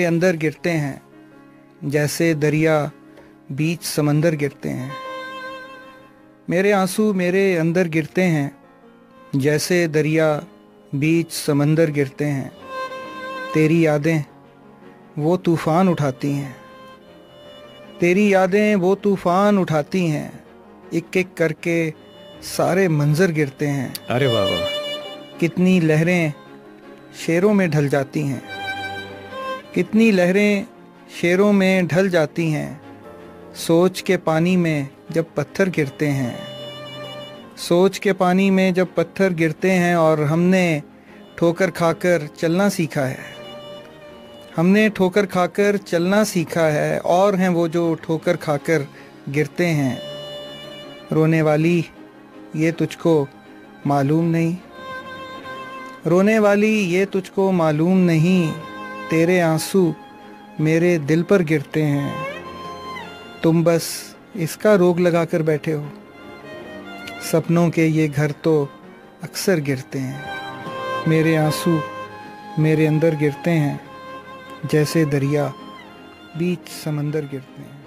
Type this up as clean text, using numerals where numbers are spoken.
के अंदर गिरते हैं, जैसे दरिया बीच समंदर गिरते हैं। मेरे आंसू मेरे अंदर गिरते हैं, जैसे दरिया बीच समंदर गिरते हैं। तेरी यादें वो तूफ़ान उठाती हैं, तेरी यादें वो तूफ़ान उठाती हैं। एक एक करके सारे मंजर गिरते हैं। अरे वाह वाह। कितनी लहरें शेरों में ढल जाती हैं, कितनी लहरें शेरों में ढल जाती हैं। सोच के पानी में जब पत्थर गिरते हैं, सोच के पानी में जब पत्थर गिरते हैं। और हमने ठोकर खाकर चलना सीखा है, हमने ठोकर खाकर चलना सीखा है। और हैं वो जो ठोकर खाकर गिरते हैं। रोने वाली ये तुझको मालूम नहीं, रोने वाली ये तुझको मालूम नहीं। तेरे आंसू मेरे दिल पर गिरते हैं। तुम बस इसका रोग लगा कर बैठे हो। सपनों के ये घर तो अक्सर गिरते हैं। मेरे आंसू मेरे अंदर गिरते हैं, जैसे दरिया बीच समंदर गिरते हैं।